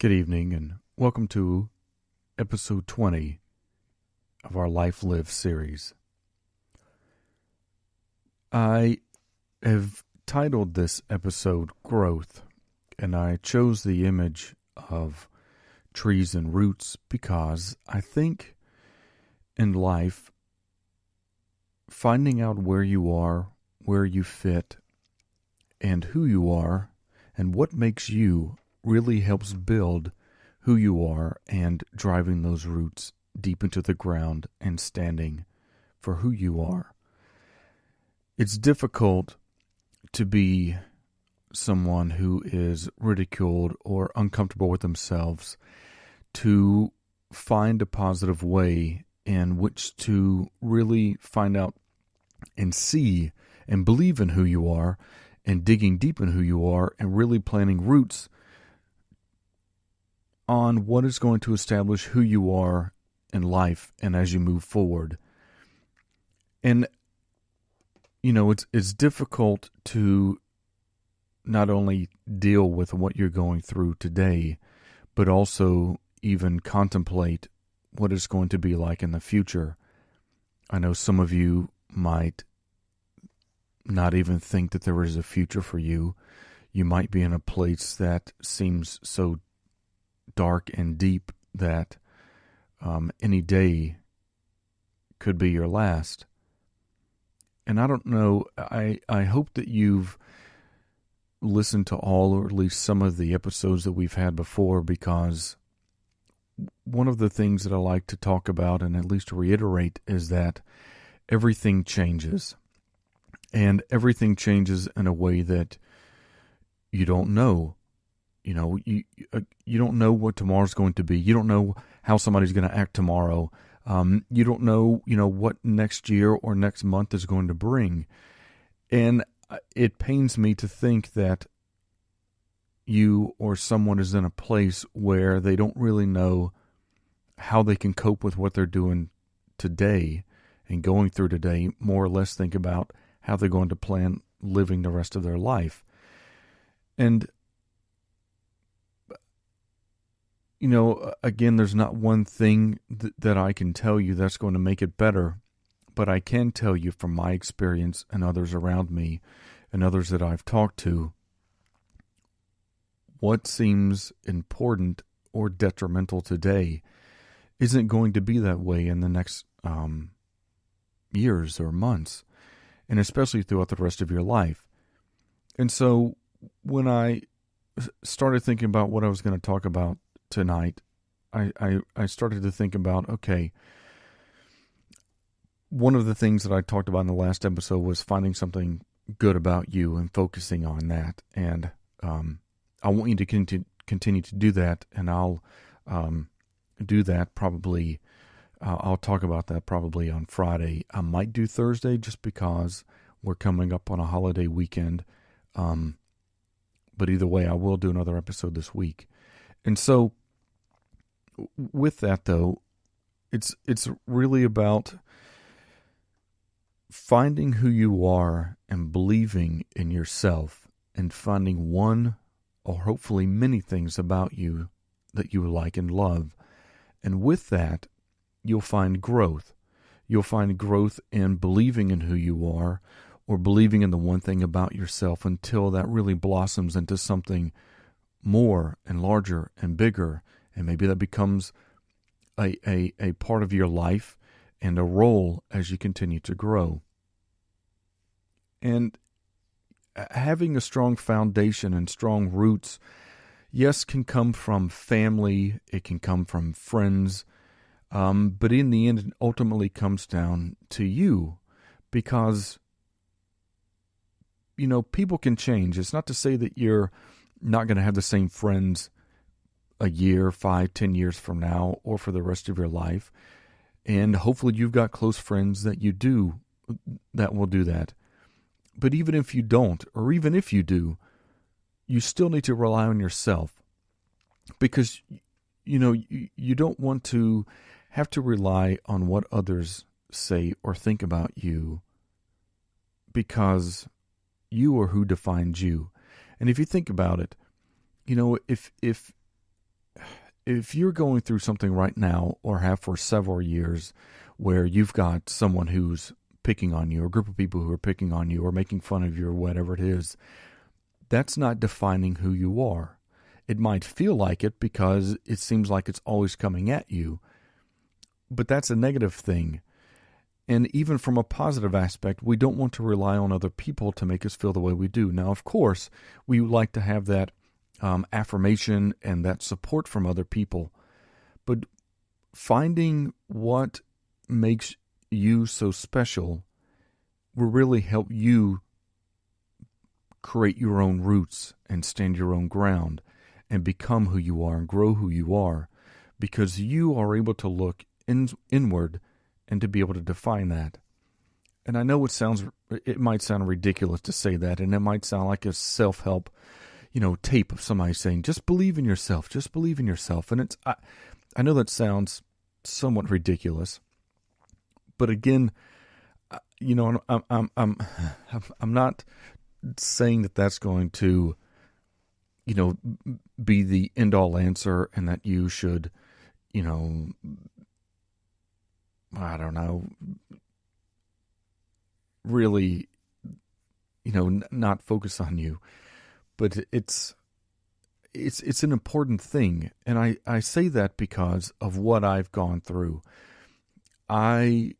Good evening, and welcome to episode 20 of our Life Lived series. I have titled this episode Growth, and I chose the image of trees and roots because I think in life, finding out where you are, where you fit, and who you are, and what makes you really helps build who you are and driving those roots deep into the ground and standing for who you are. It's difficult to be someone who is ridiculed or uncomfortable with themselves to find a positive way in which to really find out and see and believe in who you are and digging deep in who you are and really planting roots on what is going to establish who you are in life and as you move forward. And, it's difficult to not only deal with what you're going through today, but also even contemplate what it's going to be like in the future. I know some of you might not even think that there is a future for you. You might be in a place that seems so dark and deep that any day could be your last. And I don't know, I hope that you've listened to all or at least some of the episodes that we've had before, because one of the things that I like to talk about and at least reiterate is that everything changes. And everything changes in a way that you don't know. You don't know what tomorrow's going to be. You don't know how somebody's going to act tomorrow. You don't know, what next year or next month is going to bring. And it pains me to think that you or someone is in a place where they don't really know how they can cope with what they're doing today and going through today, more or less think about how they're going to plan living the rest of their life. And again, there's not one thing that I can tell you that's going to make it better, but I can tell you from my experience and others around me and others that I've talked to, what seems important or detrimental today isn't going to be that way in the next years or months, and especially throughout the rest of your life. And so when I started thinking about what I was going to talk about tonight, I started to think about, okay, one of the things that I talked about in the last episode was finding something good about you and focusing on that. And I want you to continue to do that, and I'll do that probably. I'll talk about that probably on Friday. I might do Thursday just because we're coming up on a holiday weekend. But either way, I will do another episode this week. And so with that, though, it's really about finding who you are and believing in yourself and finding one or hopefully many things about you that you like and love. And with that, you'll find growth. You'll find growth in believing in who you are or believing in the one thing about yourself until that really blossoms into something more and larger and bigger. And maybe that becomes a part of your life and a role as you continue to grow. And having a strong foundation and strong roots, yes, can come from family, it can come from friends, but in the end, it ultimately comes down to you, because, people can change. It's not to say that you're not going to have the same friends a year, 5, 10 years from now, or for the rest of your life. And hopefully you've got close friends that will do that. But even if you don't, or even if you do, you still need to rely on yourself, because, you don't want to have to rely on what others say or think about you, because you are who defines you. And if you think about it, if if you're going through something right now or have for several years where you've got someone who's picking on you, or a group of people who are picking on you or making fun of you or whatever it is, that's not defining who you are. It might feel like it because it seems like it's always coming at you, but that's a negative thing. And even from a positive aspect, we don't want to rely on other people to make us feel the way we do. Now, of course, we would like to have that affirmation and that support from other people, but finding what makes you so special will really help you create your own roots and stand your own ground and become who you are and grow who you are, because you are able to look inward and to be able to define that. And I know it might sound ridiculous to say that, and it might sound like a self-help, tape of somebody saying, just believe in yourself, just believe in yourself. And I know that sounds somewhat ridiculous, but again, I'm not saying that that's going to, be the end-all answer, and that you should, I don't know, really, not focus on you. But it's an important thing, and I say that because of what I've gone through. I,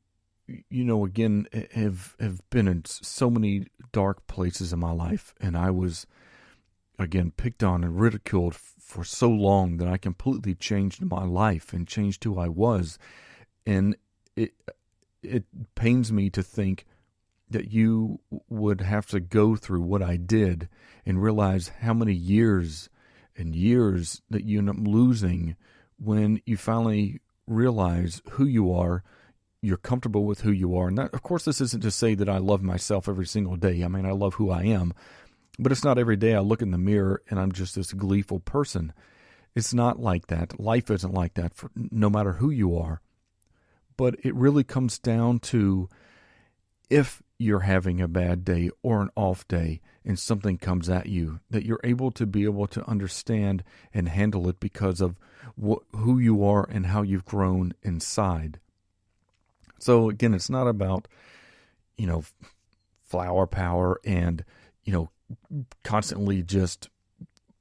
again, have been in so many dark places in my life, and I was, again, picked on and ridiculed for so long that I completely changed my life and changed who I was. And it pains me to think that you would have to go through what I did and realize how many years and years that you end up losing when you finally realize who you are, you're comfortable with who you are. And that, of course, this isn't to say that I love myself every single day. I mean, I love who I am, but it's not every day I look in the mirror and I'm just this gleeful person. It's not like that. Life isn't like that for no matter who you are. But it really comes down to, if you're having a bad day or an off day and something comes at you, that you're able to understand and handle it because of who you are and how you've grown inside. So again, it's not about, flower power and, constantly just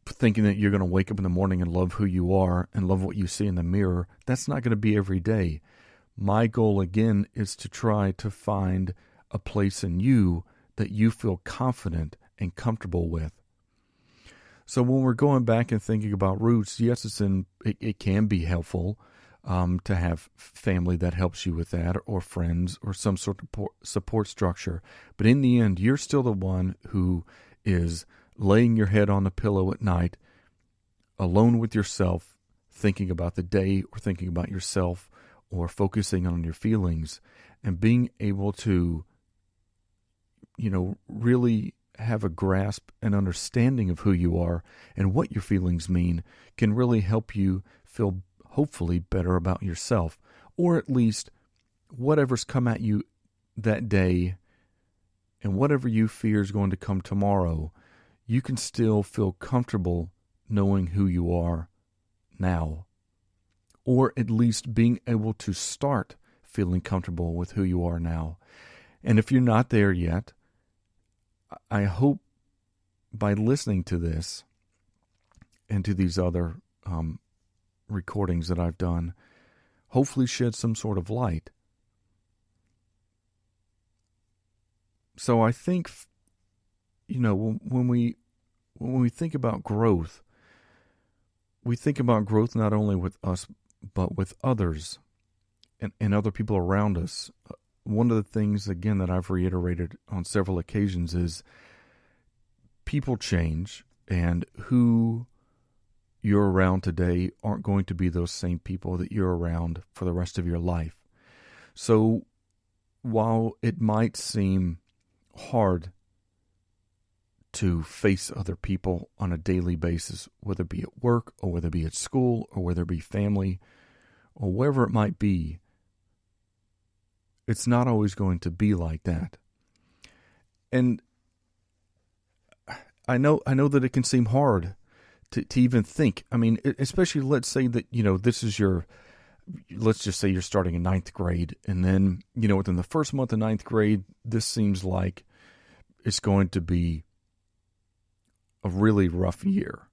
thinking that you're going to wake up in the morning and love who you are and love what you see in the mirror. That's not going to be every day. My goal, again, is to try to find a place in you that you feel confident and comfortable with. So when we're going back and thinking about roots, yes, it can be helpful to have family that helps you with that, or friends, or some sort of support structure. But in the end, you're still the one who is laying your head on the pillow at night, alone with yourself, thinking about the day or thinking about yourself, or focusing on your feelings, and being able to, really have a grasp and understanding of who you are and what your feelings mean can really help you feel hopefully better about yourself, or at least whatever's come at you that day and whatever you fear is going to come tomorrow, you can still feel comfortable knowing who you are now, or at least being able to start feeling comfortable with who you are now. And if you're not there yet, I hope by listening to this and to these other recordings that I've done, hopefully shed some sort of light. So I think, when we think about growth, we think about growth not only with us, but with others and other people around us. One of the things, again, that I've reiterated on several occasions is people change, and who you're around today aren't going to be those same people that you're around for the rest of your life. So while it might seem hard to face other people on a daily basis, whether it be at work or whether it be at school or whether it be family or wherever it might be, it's not always going to be like that. And I know that it can seem hard to even think. I mean, especially let's say that, this is let's just say you're starting in ninth grade, and then, within the first month of ninth grade, this seems like it's going to be a really rough year.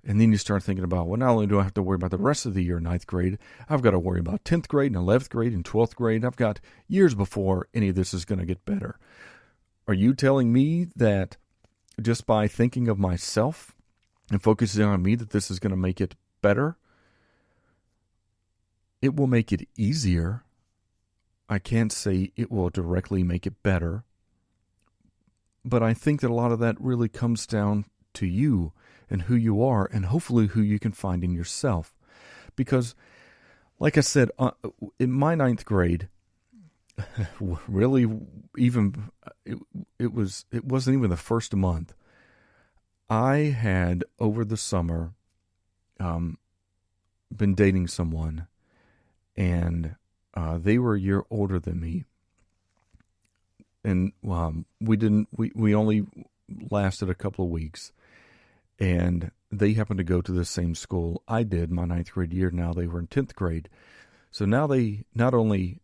And then you start thinking about, well, not only do I have to worry about the rest of the year in ninth grade, I've got to worry about 10th grade and 11th grade and 12th grade. I've got years before any of this is going to get better. Are you telling me that just by thinking of myself and focusing on me that this is going to make it better? It will make it easier. I can't say it will directly make it better. But I think that a lot of that really comes down to you and who you are, and hopefully who you can find in yourself. Because, like I said, in my ninth grade, really, even it wasn't even the first month. I had over the summer been dating someone, and they were a year older than me, and we only lasted a couple of weeks. And they happened to go to the same school I did my ninth grade year. Now they were in 10th grade. So now they not only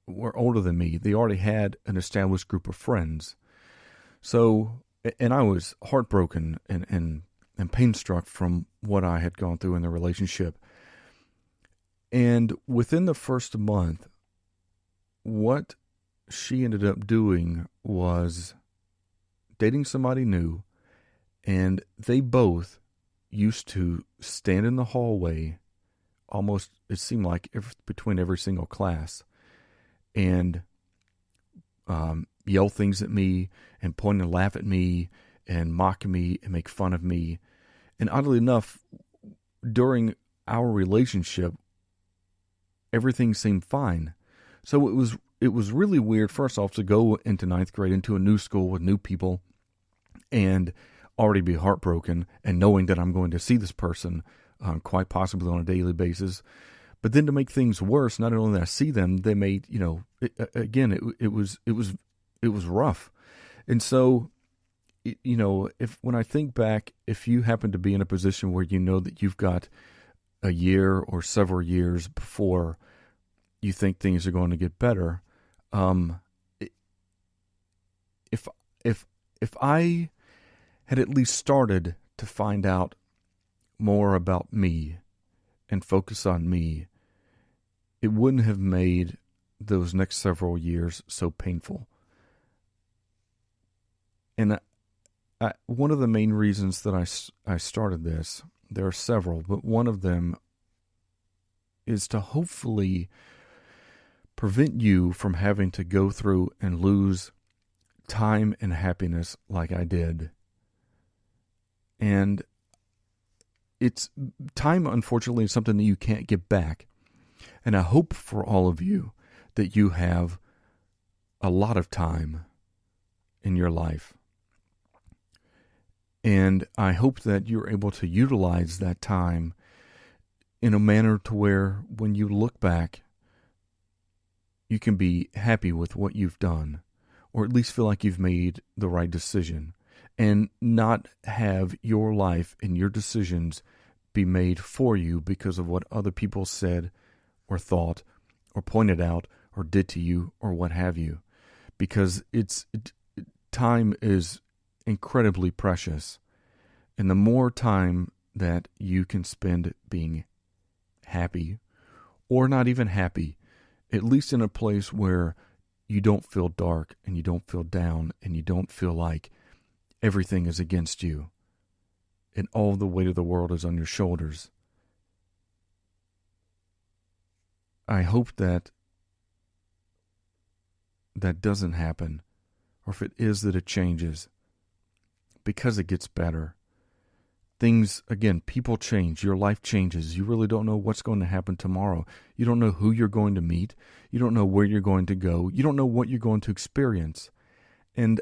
were older than me, they already had an established group of friends. So, and I was heartbroken and pain-struck from what I had gone through in the relationship. And within the first month, what she ended up doing was dating somebody new. And they both used to stand in the hallway, almost, it seemed like, between every single class, and yell things at me, and point and laugh at me, and mock me, and make fun of me. And oddly enough, during our relationship, everything seemed fine. So it was really weird, first off, to go into ninth grade, into a new school with new people, and already be heartbroken and knowing that I'm going to see this person quite possibly on a daily basis. But then to make things worse, not only did I see them, they made, it was rough. And so, when I think back, if you happen to be in a position where you know that you've got a year or several years before you think things are going to get better, if I had at least started to find out more about me and focus on me, it wouldn't have made those next several years so painful. And one of the main reasons that I started this, there are several, but one of them is to hopefully prevent you from having to go through and lose time and happiness like I did. And it's time, unfortunately, is something that you can't get back. And I hope for all of you that you have a lot of time in your life. And I hope that you're able to utilize that time in a manner to where when you look back, you can be happy with what you've done, or at least feel like you've made the right decision, and not have your life and your decisions be made for you because of what other people said or thought or pointed out or did to you or what have you. Because time is incredibly precious. And the more time that you can spend being happy, or not even happy, at least in a place where you don't feel dark and you don't feel down and you don't feel like everything is against you and all the weight of the world is on your shoulders. I hope that doesn't happen, or if it is, that it changes, because it gets better. Things, again, people change, your life changes. You really don't know what's going to happen tomorrow. You don't know who you're going to meet. You don't know where you're going to go. You don't know what you're going to experience. And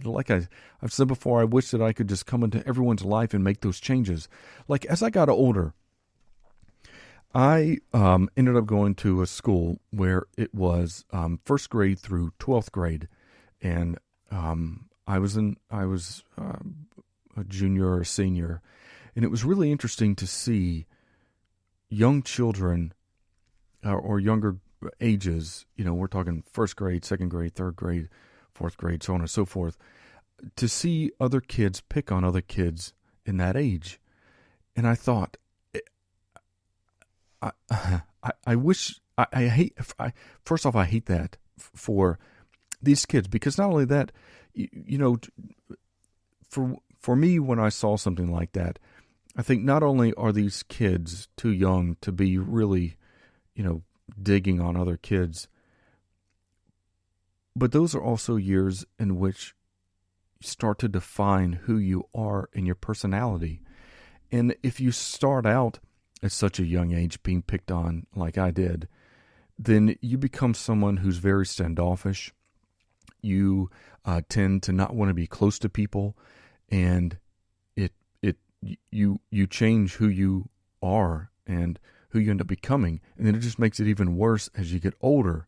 like I've said before, I wish that I could just come into everyone's life and make those changes. Like, as I got older, I ended up going to a school where it was first grade through 12th grade. And I was a junior or a senior, and it was really interesting to see young children or younger ages. We're talking first grade, second grade, third grade, fourth grade, so on and so forth. To see other kids pick on other kids in that age, and I thought, I wish I hate. First off, I hate that for these kids, because not only that, for me, when I saw something like that, I think not only are these kids too young to be really, digging on other kids, but those are also years in which you start to define who you are and your personality. And if you start out at such a young age being picked on like I did, then you become someone who's very standoffish. You tend to not want to be close to people, and you change who you are and who you end up becoming, and then it just makes it even worse as you get older,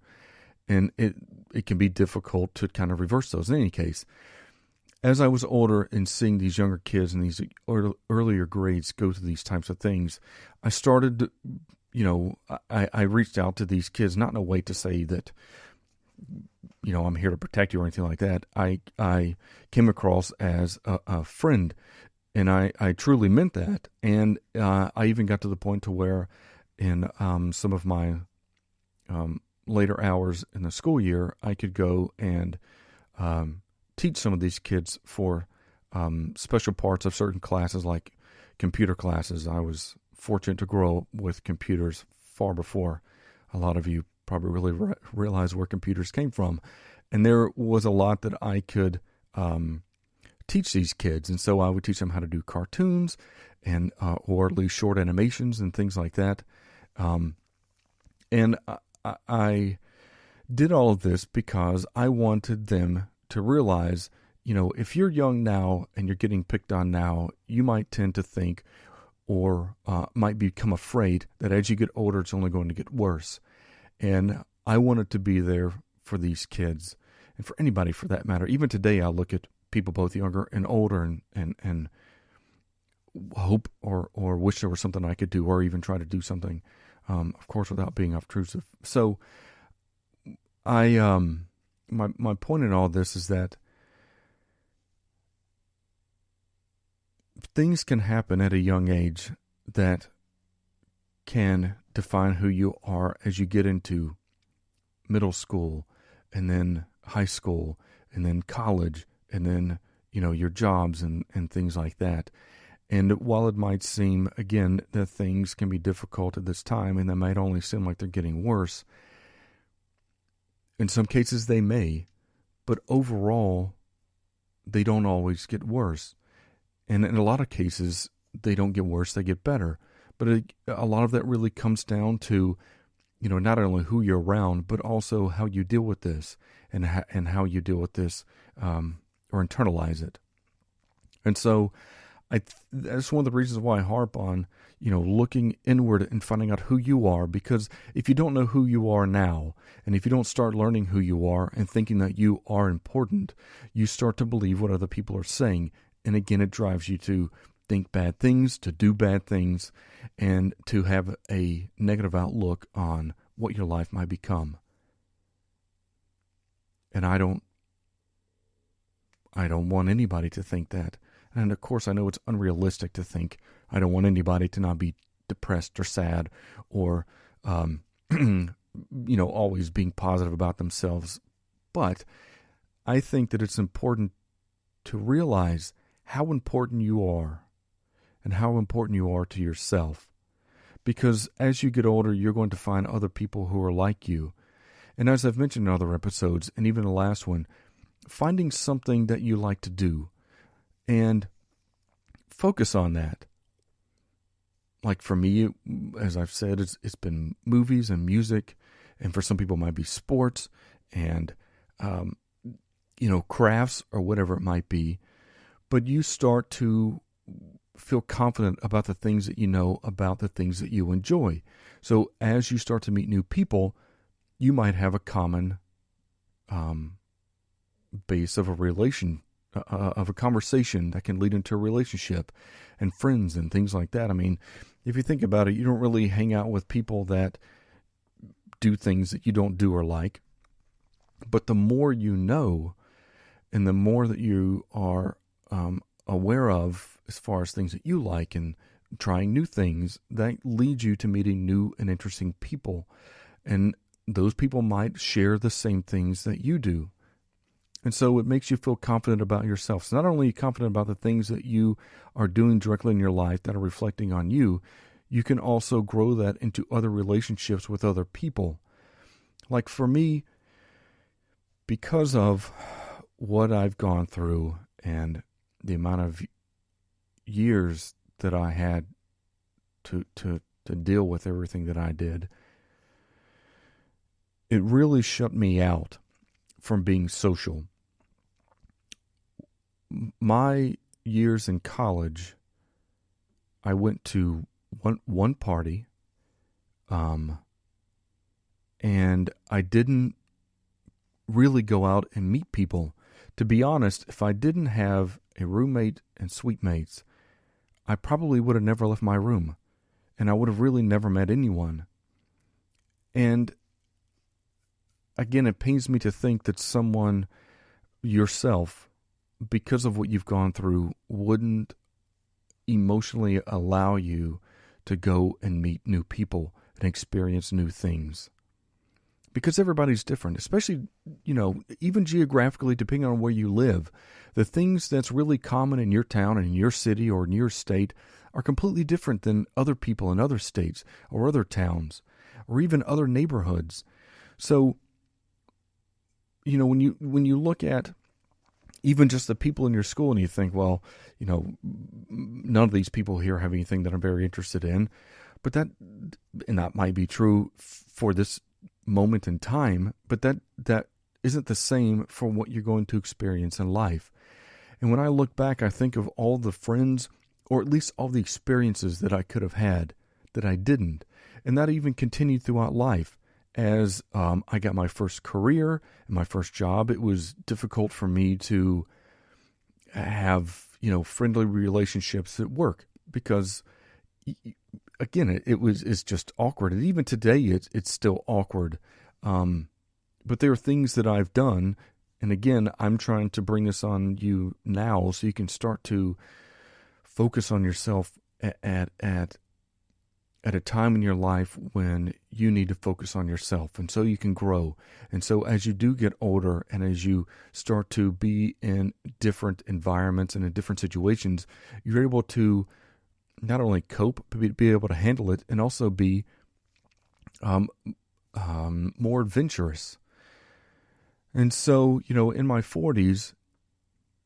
and it can be difficult to kind of reverse those. In any case, as I was older and seeing these younger kids in these earlier grades go through these types of things, I started, I reached out to these kids, not in a way to say that, I'm here to protect you or anything like that. I came across as a friend, and I truly meant that. And I even got to the point to where in some of my later hours in the school year, I could go and teach some of these kids for special parts of certain classes, like computer classes. I was fortunate to grow up with computers far before a lot of you probably really realize where computers came from. And there was a lot that I could teach these kids. And so I would teach them how to do cartoons and or at least short animations and things like that. And I did all of this because I wanted them to realize, if you're young now and you're getting picked on now, you might tend to think or might become afraid that as you get older, it's only going to get worse. And I wanted to be there for these kids and for anybody for that matter. Even today, I look at people both younger and older and hope or wish there was something I could do or even try to do something, of course, without being obtrusive. So my point in all this is that things can happen at a young age that can define who you are as you get into middle school and then high school and then college and then, your jobs and things like that. And while it might seem, again, that things can be difficult at this time and they might only seem like they're getting worse, in some cases they may, but overall, they don't always get worse. And in a lot of cases, they don't get worse, they get better. But a lot of that really comes down to, not only who you're around, but also how you deal with this and how you deal with this or internalize it. And so that's one of the reasons why I harp on, looking inward and finding out who you are, because if you don't know who you are now, and if you don't start learning who you are and thinking that you are important, you start to believe what other people are saying. And again, it drives you to think bad things, to do bad things, and to have a negative outlook on what your life might become. And I don't want anybody to think that. And of course, I know it's unrealistic to think I don't want anybody to not be depressed or sad or, always being positive about themselves. But I think that it's important to realize how important you are and how important you are to yourself. Because as you get older, you're going to find other people who are like you. And as I've mentioned in other episodes, and even the last one, finding something that you like to do and focus on that. Like for me, as I've said, it's been movies and music, and for some people it might be sports and, crafts or whatever it might be. But you start to feel confident about the things that you know, about the things that you enjoy. So as you start to meet new people, you might have a common base of a relation of a conversation that can lead into a relationship and friends and things like that. I mean, if you think about it, you don't really hang out with people that do things that you don't do or like. But the more you know, and the more that you are aware of as far as things that you like and trying new things, that leads you to meeting new and interesting people. And those people might share the same things that you do. And so it makes you feel confident about yourself. So not only are you confident about the things that you are doing directly in your life that are reflecting on you, you can also grow that into other relationships with other people. Like for me, because of what I've gone through and the amount of years that I had to deal with everything that I did, it really shut me out from being social. My years in college, I went to one party, and I didn't really go out and meet people. To be honest, if I didn't have a roommate and suite mates, I probably would have never left my room, and I would have really never met anyone. And again, it pains me to think that someone, yourself, because of what you've gone through, wouldn't emotionally allow you to go and meet new people and experience new things. Because everybody's different, especially, even geographically, depending on where you live. The things that's really common in your town and in your city or in your state are completely different than other people in other states or other towns or even other neighborhoods. So, when you look at even just the people in your school and you think, well, none of these people here have anything that I'm very interested in. But that might be true for this moment in time, but that isn't the same for what you're going to experience in life. And when I look back, I think of all the friends, or at least all the experiences that I could have had that I didn't. And that even continued throughout life. As I got my first career and my first job, it was difficult for me to have, friendly relationships at work because, again, it's just awkward. And even today, it's still awkward. But there are things that I've done. And again, I'm trying to bring this on you now so you can start to focus on yourself at a time in your life when you need to focus on yourself, and so you can grow. And so as you do get older and as you start to be in different environments and in different situations, you're able to not only cope, but be able to handle it and also be more adventurous. And so, in my 40s,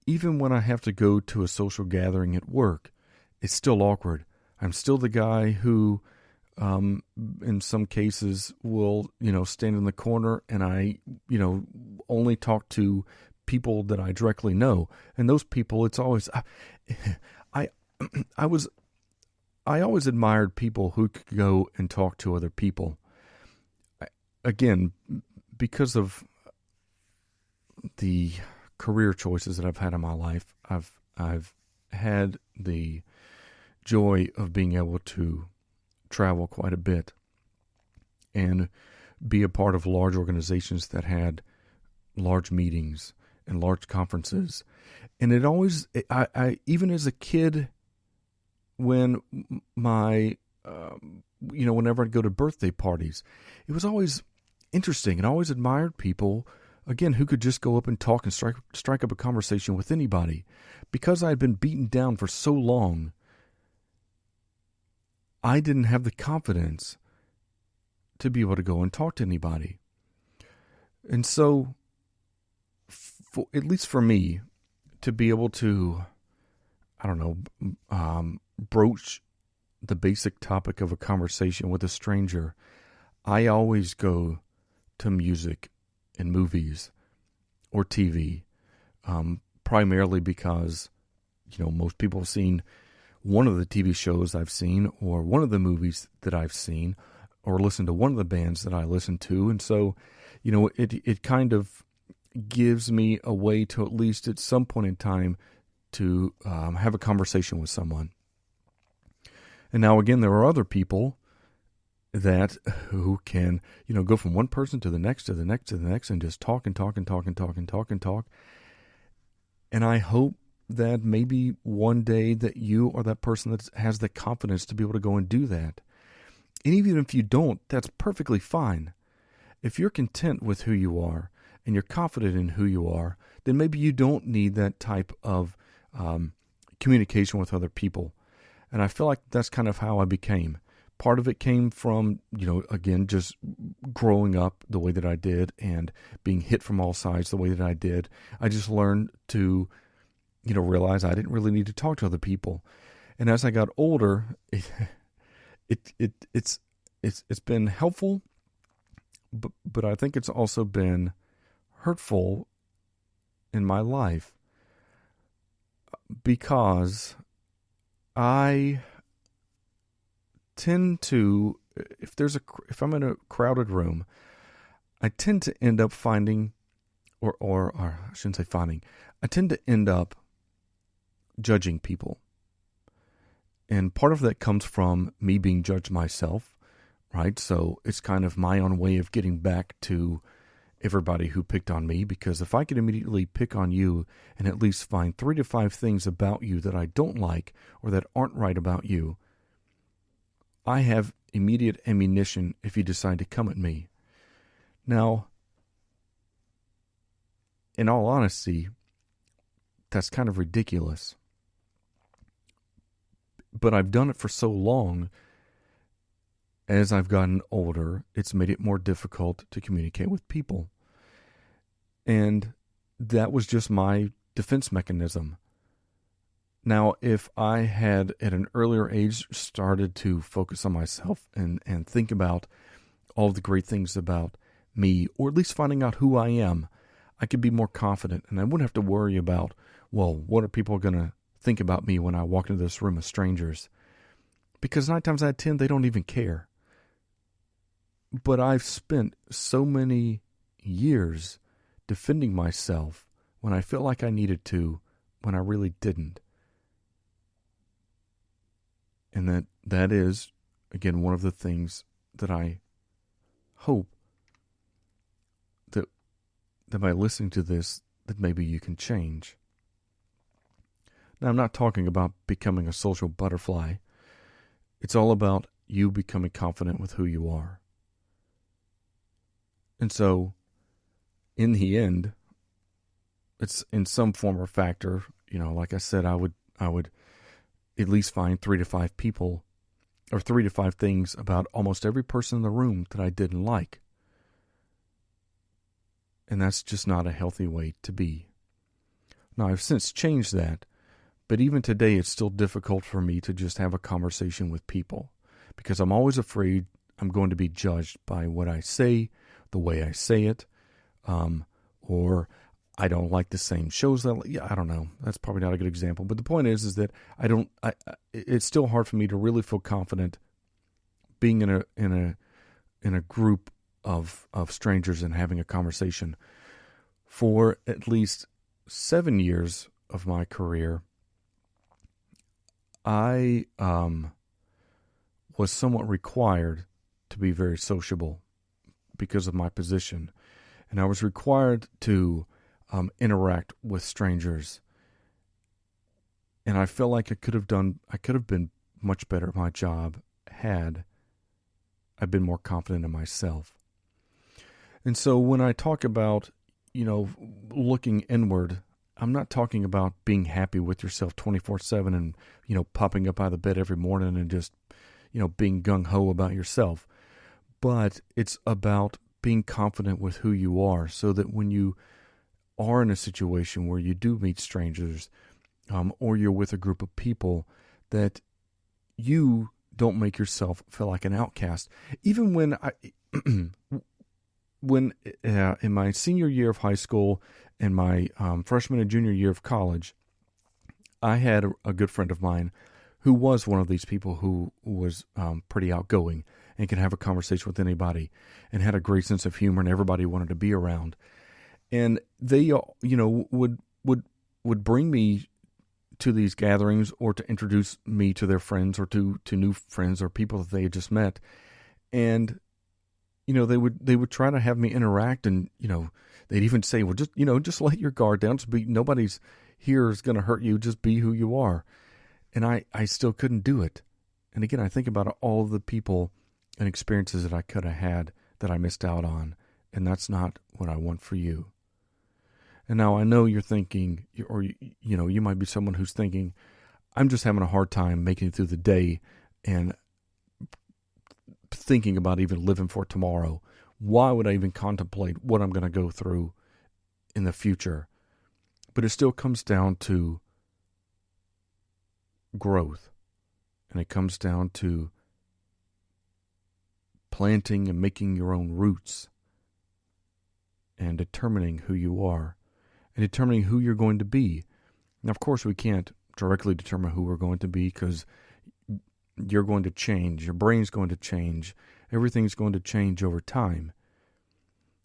even when I have to go to a social gathering at work, it's still awkward. I'm still the guy who, in some cases, will, stand in the corner and I, only talk to people that I directly know. And those people, it's always, I always admired people who could go and talk to other people. Again, because of the career choices that I've had in my life, I've had the joy of being able to travel quite a bit and be a part of large organizations that had large meetings and large conferences. And it always, I even as a kid, when my, whenever I'd go to birthday parties, it was always interesting, and I always admired people, again, who could just go up and talk and strike up a conversation with anybody. Because I had been beaten down for so long, I didn't have the confidence to be able to go and talk to anybody. And so, at least for me, to be able to, broach the basic topic of a conversation with a stranger, I always go to music and movies or TV, primarily because, most people have seen one of the TV shows I've seen or one of the movies that I've seen or listened to one of the bands that I listen to. And so, it kind of, gives me a way to, at least at some point in time, to have a conversation with someone. And now again, there are other people who can, go from one person to the next, to the next, to the next, and just talk and talk and talk and talk and talk and talk. And I hope that maybe one day that you are that person that has the confidence to be able to go and do that. And even if you don't, that's perfectly fine. If you're content with who you are and you're confident in who you are, then maybe you don't need that type of communication with other people. And I feel like that's kind of how I became. Part of it came from, again, just growing up the way that I did and being hit from all sides the way that I did. I just learned to, realize I didn't really need to talk to other people. And as I got older, it's been helpful, but I think it's also been hurtful in my life because I tend to, if I'm in a crowded room, I tend to end up finding, or I shouldn't say finding, I tend to end up judging people. And part of that comes from me being judged myself, right? So it's kind of my own way of getting back to everybody who picked on me, because if I could immediately pick on you and at least find 3 to 5 things about you that I don't like or that aren't right about you, I have immediate ammunition if you decide to come at me. Now, in all honesty, that's kind of ridiculous. But I've done it for so long, as I've gotten older, it's made it more difficult to communicate with people. And that was just my defense mechanism. Now, if I had, at an earlier age, started to focus on myself and think about all the great things about me, or at least finding out who I am, I could be more confident, and I wouldn't have to worry about, well, what are people going to think about me when I walk into this room of strangers? Because 9 times out of 10, they don't even care. But I've spent so many years defending myself when I felt like I needed to, when I really didn't. And that is, again, one of the things that I hope that by listening to this, that maybe you can change. Now, I'm not talking about becoming a social butterfly. It's all about you becoming confident with who you are. And so, in the end, it's in some form or factor, like I said, I would at least find 3 to 5 people or 3 to 5 things about almost every person in the room that I didn't like. And that's just not a healthy way to be. Now, I've since changed that, but even today it's still difficult for me to just have a conversation with people because I'm always afraid I'm going to be judged by what I say, the way I say it, or I don't like the same shows that I don't know. That's probably not a good example, but the point is that it's still hard for me to really feel confident being in a group of strangers and having a conversation. For at least 7 years of my career, I was somewhat required to be very sociable because of my position, and I was required to interact with strangers. And I felt like I could have been much better at my job had I been more confident in myself. And so when I talk about, looking inward, I'm not talking about being happy with yourself 24/7 and, popping up out of the bed every morning and just, being gung-ho about yourself. But it's about being confident with who you are so that when you are in a situation where you do meet strangers, or you're with a group of people, that you don't make yourself feel like an outcast. Even when in my senior year of high school and my freshman and junior year of college, I had a good friend of mine who was one of these people who was pretty outgoing and could have a conversation with anybody and had a great sense of humor and everybody wanted to be around. And they, would bring me to these gatherings or to introduce me to their friends or to new friends or people that they had just met. And, they would try to have me interact, and, they'd even say, well, just let your guard down. Nobody's here is going to hurt you. Just be who you are. And I still couldn't do it. And again, I think about all of the people and experiences that I could have had that I missed out on. And that's not what I want for you. And now I know you're thinking, or, you might be someone who's thinking, I'm just having a hard time making it through the day and thinking about even living for tomorrow. Why would I even contemplate what I'm going to go through in the future? But it still comes down to growth. And it comes down to planting and making your own roots and determining who you are and determining who you're going to be. Now, of course, we can't directly determine who we're going to be because you're going to change. Your brain's going to change. Everything's going to change over time.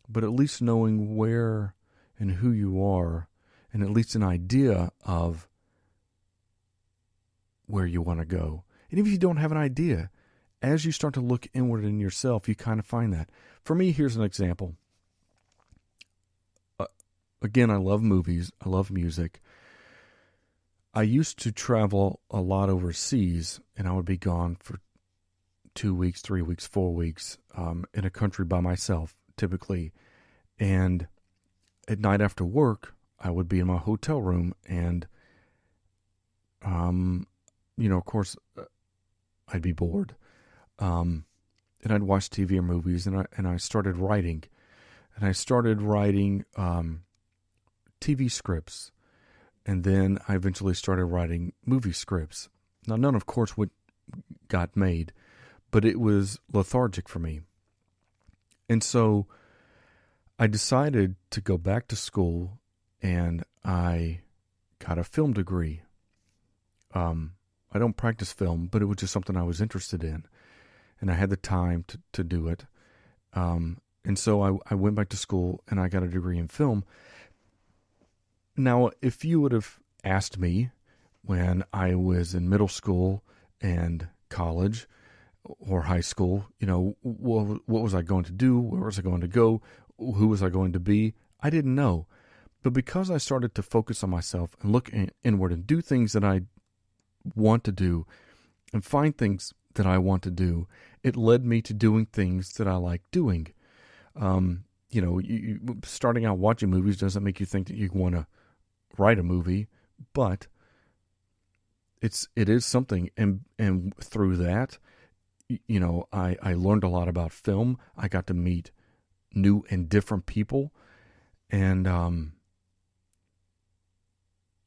But at least knowing where and who you are, and at least an idea of where you want to go. And even if you don't have an idea, as you start to look inward in yourself, you kind of find that. For me, here's an example. Again, I love movies. I love music. I used to travel a lot overseas, and I would be gone for 2 weeks, 3 weeks, 4 weeks in a country by myself, typically. And at night after work, I would be in my hotel room, and, of course, I'd be bored. And I'd watch TV or movies, and I started writing. And I started writing TV scripts. And then I eventually started writing movie scripts. Now, none, of course, what got made, but it was lethargic for me. And so I decided to go back to school, and I got a film degree. I don't practice film, but it was just something I was interested in. And I had the time to do it. And so I went back to school, and I got a degree in film. Now, if you would have asked me when I was in middle school and college or high school, what was I going to do? Where was I going to go? Who was I going to be? I didn't know. But because I started to focus on myself and look inward and do things that I want to do and find things that I want to do, it led me to doing things that I like doing. Starting out watching movies doesn't make you think that you want to write a movie, but it is something. And through that, I learned a lot about film. I got to meet new and different people. And,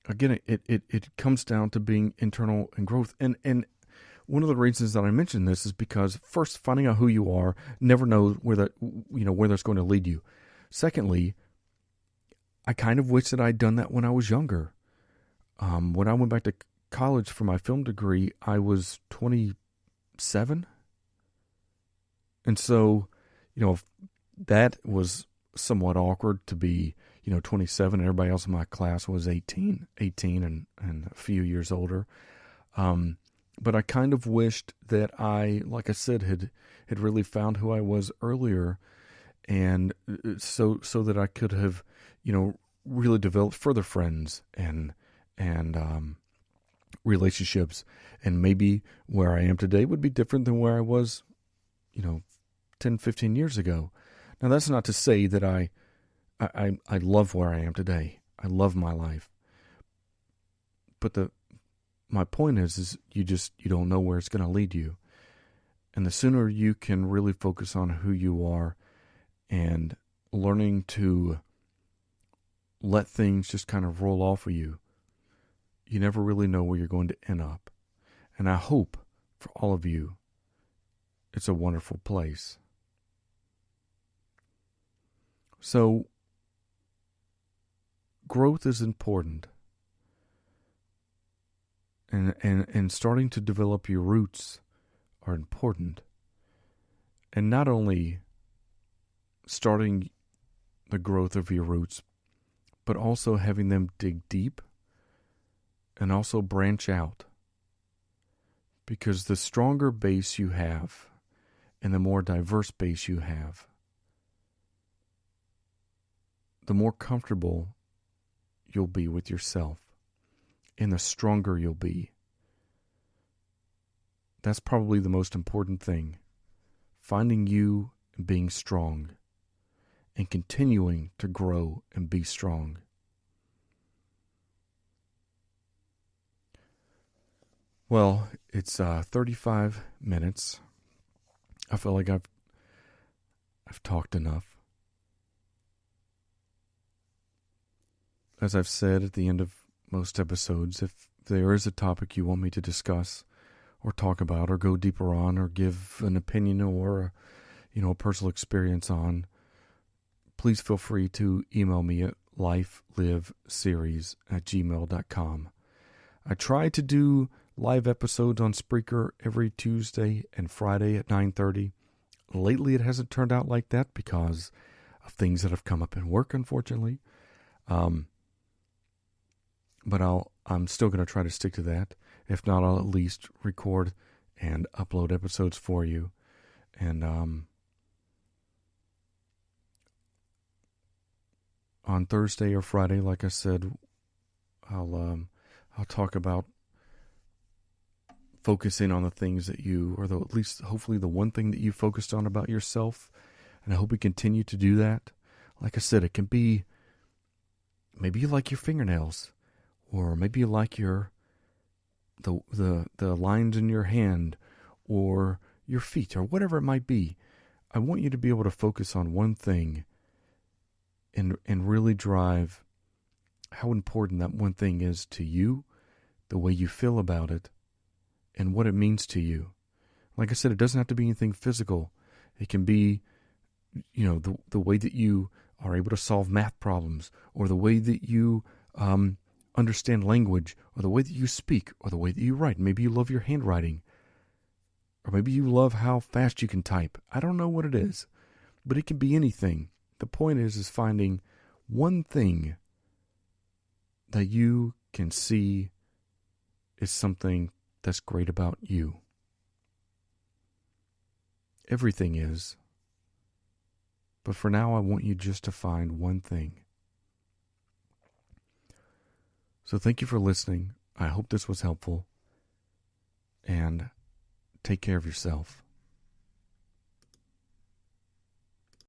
again, it comes down to being internal and growth. And one of the reasons that I mention this is because first, finding out who you are, never know where that's going to lead you. Secondly, I kind of wish that I'd done that when I was younger. When I went back to college for my film degree, I was 27. And so, that was somewhat awkward to be, 27, and everybody else in my class was 18 and a few years older. But I kind of wished that I, like I said, had really found who I was earlier, and so that I could have, really developed further friends and relationships, and maybe where I am today would be different than where I was, 10, 15 years ago. Now, that's not to say that I love where I am today. I love my life. But my point is you don't know where it's going to lead you. And the sooner you can really focus on who you are and learning to let things just kind of roll off of you, you never really know where you're going to end up. And I hope for all of you, it's a wonderful place. So, growth is important. And starting to develop your roots are important. And not only starting the growth of your roots, but also having them dig deep and also branch out. Because the stronger base you have and the more diverse base you have, the more comfortable you'll be with yourself and the stronger you'll be. That's probably the most important thing. Finding you and being strong and continuing to grow and be strong. Well, it's 35 minutes. I feel like I've talked enough. As I've said at the end of most episodes, if there is a topic you want me to discuss or talk about or go deeper on or give an opinion or a personal experience on, please feel free to email me at lifeliveseries@gmail.com. I try to do live episodes on Spreaker every Tuesday and Friday at 9:30. Lately, it hasn't turned out like that because of things that have come up in work, unfortunately. But I'm still going to try to stick to that. If not, I'll at least record and upload episodes for you. And on Thursday or Friday, like I said, I'll talk about focusing on the things that you, or at least hopefully the one thing that you focused on about yourself. And I hope we continue to do that. Like I said, it can be, maybe you like your fingernails, or maybe you like the lines in your hand, or your feet, or whatever it might be. I want you to be able to focus on one thing and really drive how important that one thing is to you, the way you feel about it, and what it means to you. Like I said, it doesn't have to be anything physical. It can be, the way that you are able to solve math problems, or the way that you understand language, or the way that you speak, or the way that you write. Maybe you love your handwriting, or maybe you love how fast you can type. I don't know what it is, but it can be anything. The point is finding one thing that you can see is something that's great about you. Everything is. But for now, I want you just to find one thing. So thank you for listening. I hope this was helpful. And take care of yourself.